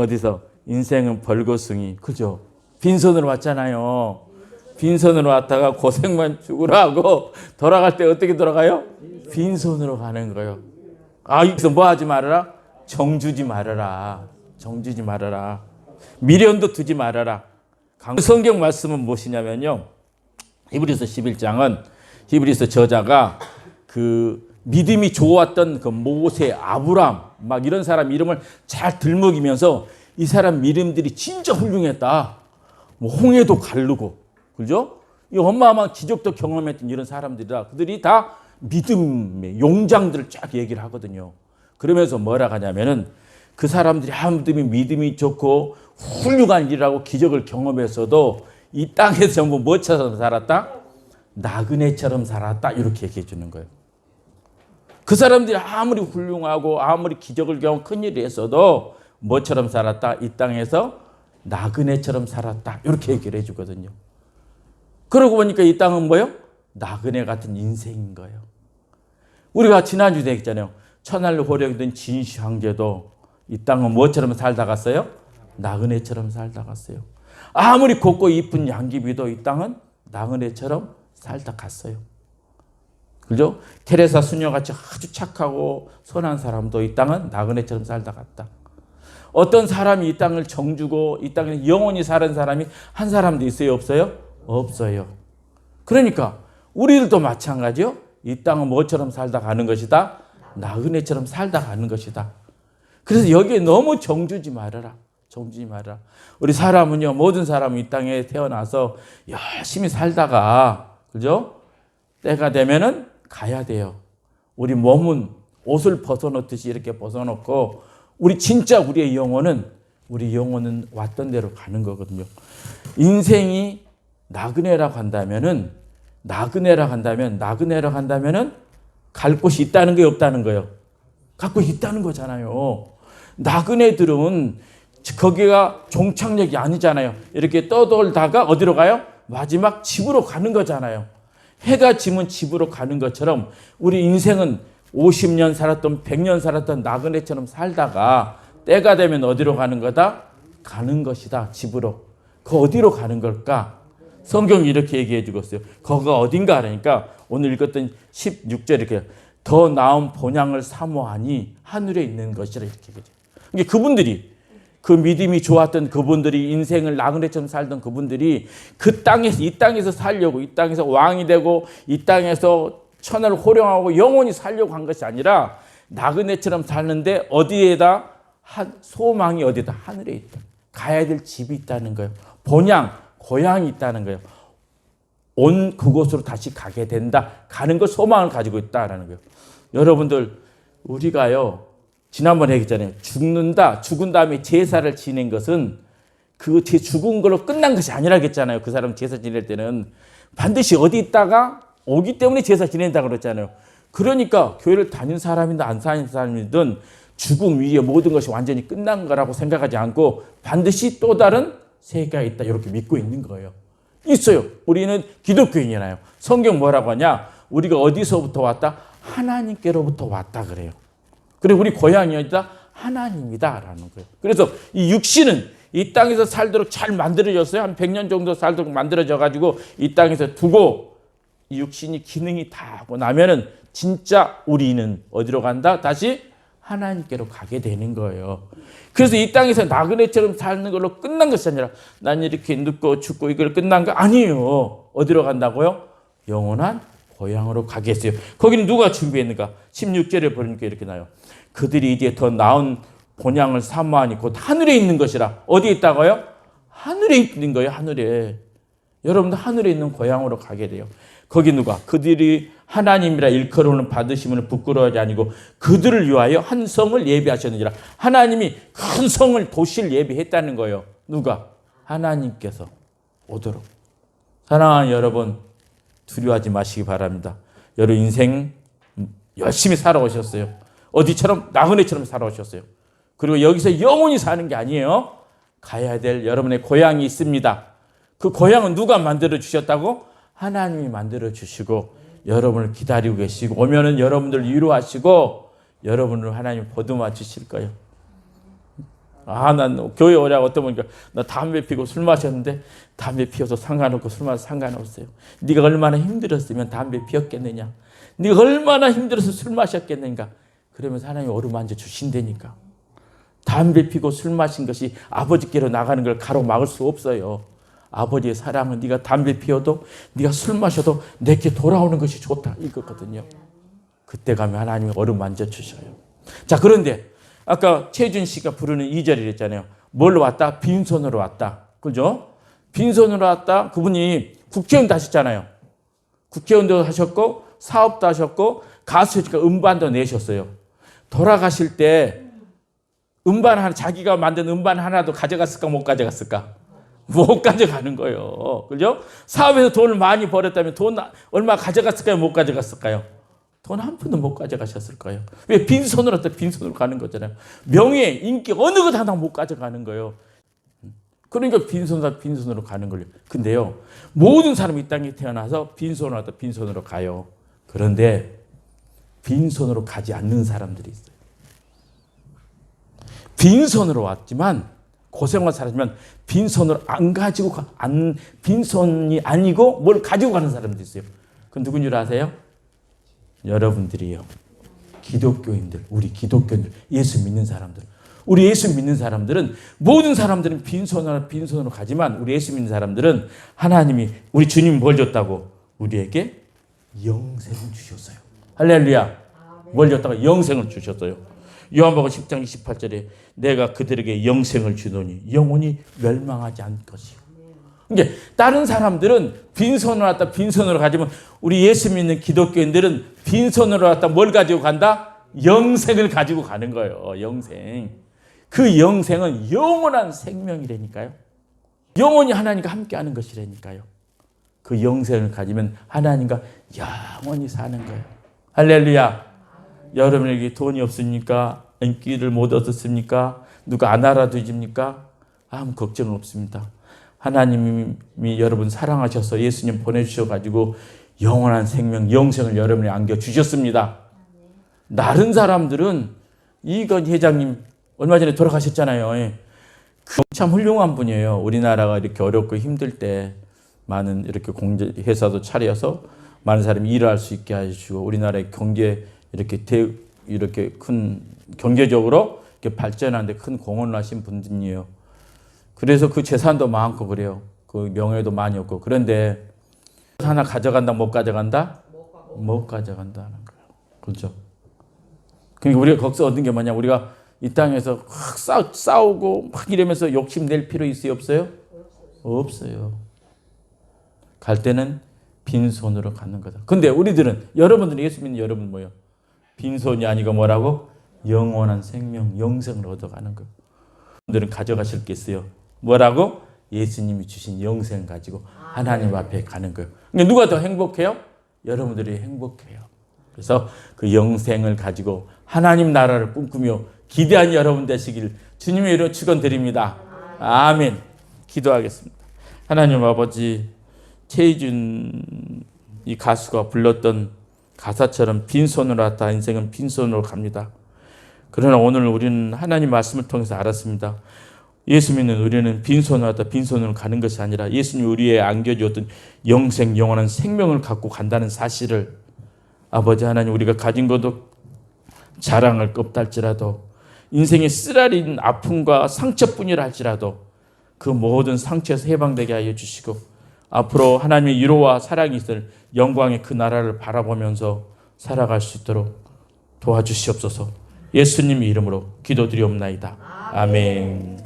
어디서 인생은 벌거숭이. 그죠? 빈손으로 왔잖아요. 빈손으로 왔다가 고생만 죽으라 하고 돌아갈 때 어떻게 돌아가요? 빈손으로 가는 거예요. 여기서 뭐 하지 말아라? 정주지 말아라. 정주지 말아라. 미련도 두지 말아라. 성경 말씀은 무엇이냐면요. 히브리서 11장은 히브리서 저자가 그 믿음이 좋았던 그 모세, 아브람 막 이런 사람 이름을 잘 들먹이면서 이 사람 믿음들이 진짜 훌륭했다. 뭐 홍해도 가르고, 그죠? 이 어마어마한 기적도 경험했던 이런 사람들이다. 그들이 다 믿음의 용장들을 쫙 얘기를 하거든요. 그러면서 뭐라 하냐면은 그 사람들이 아무리 믿음이 좋고 훌륭한 일하고 기적을 경험했어도 이 땅에서 전부 뭐처럼 살았다? 나그네처럼 살았다. 이렇게 얘기해 주는 거예요. 그 사람들이 아무리 훌륭하고 아무리 기적을 경험 큰일을 했어도 뭐처럼 살았다? 이 땅에서 나그네처럼 살았다. 이렇게 얘기를 해주거든요. 그러고 보니까 이 땅은 뭐예요? 나그네 같은 인생인 거예요. 우리가 지난주에 얘기했잖아요. 천할로 호령이던 진시 황제도 이 땅은 뭐처럼 살다 갔어요? 나그네처럼 살다 갔어요. 아무리 곱고 이쁜 양귀비도 이 땅은 나그네처럼 살다 갔어요. 그죠? 테레사 수녀같이 아주 착하고 선한 사람도 이 땅은 나그네처럼 살다 갔다. 어떤 사람이 이 땅을 정주고 이 땅에 영원히 사는 사람이 한 사람도 있어요? 없어요? 없어요. 그러니까 우리들도 마찬가지요. 이 땅은 뭐처럼 살다 가는 것이다? 나그네처럼 살다 가는 것이다. 그래서 여기에 너무 정주지 말아라. 정주지 말아라. 우리 사람은요, 모든 사람은 이 땅에 태어나서 열심히 살다가, 그죠? 때가 되면은 가야 돼요. 우리 몸은 옷을 벗어놓듯이 이렇게 벗어놓고, 우리의 영혼은 왔던 대로 가는 거거든요. 인생이 나그네라고 한다면은 갈 곳이 있다는 게 없다는 거예요. 갈 곳이 있다는 거잖아요. 나그네들은 거기가 종착역이 아니잖아요. 이렇게 떠돌다가 어디로 가요? 마지막 집으로 가는 거잖아요. 해가 지면 집으로 가는 것처럼 우리 인생은 50년 살았던 100년 살았던 나그네처럼 살다가 때가 되면 어디로 가는 거다? 가는 것이다. 집으로. 그 어디로 가는 걸까? 성경이 이렇게 얘기해 주고 있어요. 거기가 어딘가 하니까 오늘 읽었던 16절 이렇게 더 나은 본향을 사모하니 하늘에 있는 것이라 이렇게 얘기해요. 그러니까 그분들이 그 믿음이 좋았던 그분들이 인생을 나그네처럼 살던 그분들이 그 땅에서 이 땅에서 살려고 이 땅에서 왕이 되고 이 땅에서 천하를 호령하고 영원히 살려고 한 것이 아니라 나그네처럼 살는데 어디에다 소망이 어디다 하늘에 있다. 가야 될 집이 있다는 거예요. 본향 고향이 있다는 거예요. 온 그곳으로 다시 가게 된다. 가는 걸 소망을 가지고 있다라는 거예요. 여러분들 우리가요. 지난번에 얘기했잖아요. 죽은 다음에 제사를 지낸 것은 그 죽은 걸로 끝난 것이 아니라고 했잖아요. 그 사람 제사 지낼 때는 반드시 어디 있다가 오기 때문에 제사 지낸다고 그랬잖아요. 그러니까 교회를 다닌 사람이든 안 다닌 사람이든 죽음 위에 모든 것이 완전히 끝난 거라고 생각하지 않고 반드시 또 다른 세계가 있다. 이렇게 믿고 있는 거예요. 있어요. 우리는 기독교인이잖아요. 성경 뭐라고 하냐? 우리가 어디서부터 왔다? 하나님께로부터 왔다 그래요. 그리고 우리 고향이 어디다? 하나님이다라는 거예요. 그래서 이 육신은 이 땅에서 살도록 잘 만들어졌어요. 한 100년 정도 살도록 만들어져 가지고 이 땅에서 두고 이 육신이 기능이 다 하고 나면은 진짜 우리는 어디로 간다? 다시 하나님께로 가게 되는 거예요. 그래서 이 땅에서 나그네처럼 사는 걸로 끝난 것이 아니라 난 이렇게 늙고 죽고 이걸 끝난 거 아니에요. 어디로 간다고요? 영원한 고향으로 가겠어요. 거기는 누가 준비했는가? 16절에 보니까 이렇게 나요. 그들이 이제 더 나은 본향을 사모하니 곧 하늘에 있는 것이라. 어디에 있다고요? 하늘에 있는 거예요. 하늘에. 여러분들 하늘에 있는 고향으로 가게 돼요. 거기 누가? 그들이 하나님이라 일컬음을 받으심을 부끄러워하지 아니고 그들을 위하여 한 성을 예비하셨느니라. 하나님이 큰 성을 도시를 예비했다는 거예요. 누가? 하나님께서 오도록. 사랑하는 여러분, 두려워하지 마시기 바랍니다. 여러분 인생 열심히 살아오셨어요. 어디처럼? 나그네처럼 살아오셨어요. 그리고 여기서 영원히 사는 게 아니에요. 가야 될 여러분의 고향이 있습니다. 그 고향은 누가 만들어 주셨다고? 하나님이 만들어 주시고 여러분을 기다리고 계시고 오면은 여러분들 위로하시고 여러분을 하나님 보듬어 주실 거예요. 난 교회 오라고 어떤 보니까 나 담배 피고 술 마셨는데 담배 피워서 상관없고 술 마셔서 상관없어요. 네가 얼마나 힘들었으면 담배 피웠겠느냐. 네가 얼마나 힘들어서 술 마셨겠는가. 그러면서 하나님이 어루만져 주신다니까. 담배 피고 술 마신 것이 아버지께로 나가는 걸 가로막을 수 없어요. 아버지의 사랑은 네가 담배 피워도 네가 술 마셔도 내게 돌아오는 것이 좋다 이거거든요. 그때 가면 하나님이 어루만져 주셔요. 자, 그런데 아까 최준 씨가 부르는 2절이랬잖아요. 뭘로 왔다? 빈손으로 왔다. 그죠? 빈손으로 왔다. 그분이 국회의원도 하셨잖아요. 국회의원도 하셨고 사업도 하셨고 가수니까 음반도 내셨어요. 돌아가실 때 음반 하나, 자기가 만든 음반 하나도 가져갔을까 못 가져갔을까? 못 가져가는 거예요. 그죠? 사업에서 돈을 많이 벌었다면 돈 얼마 가져갔을까요? 못 가져갔을까요? 돈 한 푼도 못 가져가셨을 거예요. 왜? 빈손으로 빈손으로 가는 거잖아요. 명예, 인기 어느 것 하나 못 가져가는 거예요. 그러니까 빈손으로 가는 거예요. 근데요, 모든 사람이 이 땅에 태어나서 빈손으로 왔다 빈손으로 가요. 그런데 빈손으로 가지 않는 사람들이 있어요. 빈손으로 왔지만 고생을 살았지만 빈손으로 안 가지고 빈손이 아니고 뭘 가지고 가는 사람도 있어요. 그건 누군 줄 아세요? 여러분들이요. 기독교인들, 우리 기독교인들, 예수 믿는 사람들. 우리 예수 믿는 사람들은 모든 사람들은 빈손으로 가지만 우리 예수 믿는 사람들은 하나님이 우리 주님이 뭘 줬다고? 우리에게 영생을 주셨어요. 할렐루야. 뭘 줬다고? 영생을 주셨어요. 요한복음 10장 28절에 내가 그들에게 영생을 주노니 영원히 멸망하지 않을 것이요. 그러니까 다른 사람들은 빈손으로 왔다 빈손으로 가지만 우리 예수 믿는 기독교인들은 빈손으로 왔다 뭘 가지고 간다? 영생을 가지고 가는 거예요. 영생. 그 영생은 영원한 생명이라니까요. 영원히 하나님과 함께하는 것이라니까요. 그 영생을 가지면 하나님과 영원히 사는 거예요. 할렐루야. 여러분에게 돈이 없습니까? 인기를 못 얻었습니까? 누가 안 알아주십니까? 아무 걱정 없습니다. 하나님이 여러분 사랑하셔서 예수님 보내주셔가지고 영원한 생명, 영생을 여러분에 안겨주셨습니다. 다른 사람들은 이건 회장님 얼마 전에 돌아가셨잖아요. 참 훌륭한 분이에요. 우리나라가 이렇게 어렵고 힘들 때 많은 이렇게 공제 회사도 차려서 많은 사람이 일을 할 수 있게 해주시고 우리나라의 경제 이렇게 큰 경제적으로 이렇게 발전하는데 큰 공헌을 하신 분이에요. 그래서 그 재산도 많고 그래요. 그 명예도 많이 없고. 그런데 하나 가져간다, 못 가져간다? 못 가져간다는 거예요. 그렇죠? 그러니까 우리가 거기서 얻는 게 뭐냐? 우리가 이 땅에서 막 싸우고 막 이러면서 욕심낼 필요 있어요? 없어요? 없어요. 갈 때는 빈손으로 가는 거다. 근데 우리들은, 여러분들은, 예수 믿는 여러분 뭐예요? 빈손이 아니고 뭐라고? 영원한 생명, 영생을 얻어가는 거예요. 여러분들은 가져가실 게 있어요. 뭐라고? 예수님이 주신 영생 가지고 하나님 앞에 가는 거예요. 그러니까 누가 더 행복해요? 여러분들이 행복해요. 그래서 그 영생을 가지고 하나님 나라를 꿈꾸며 기대한 여러분 되시길 주님의 이름으로 축원드립니다. 아멘. 기도하겠습니다. 하나님 아버지, 최희준 이 가수가 불렀던 가사처럼 빈손으로 왔다 인생은 빈손으로 갑니다. 그러나 오늘 우리는 하나님 말씀을 통해서 알았습니다. 예수 믿는 우리는 빈손으로 왔다 빈손으로 가는 것이 아니라 예수님이 우리에 안겨주었던 영생, 영원한 생명을 갖고 간다는 사실을 아버지 하나님, 우리가 가진 것도 자랑할 것 없다 할지라도 인생의 쓰라린 아픔과 상처뿐이라 할지라도 그 모든 상처에서 해방되게 하여 주시고 앞으로 하나님의 위로와 사랑이 있을 영광의 그 나라를 바라보면서 살아갈 수 있도록 도와주시옵소서. 예수님 이름으로 기도드리옵나이다. 아멘.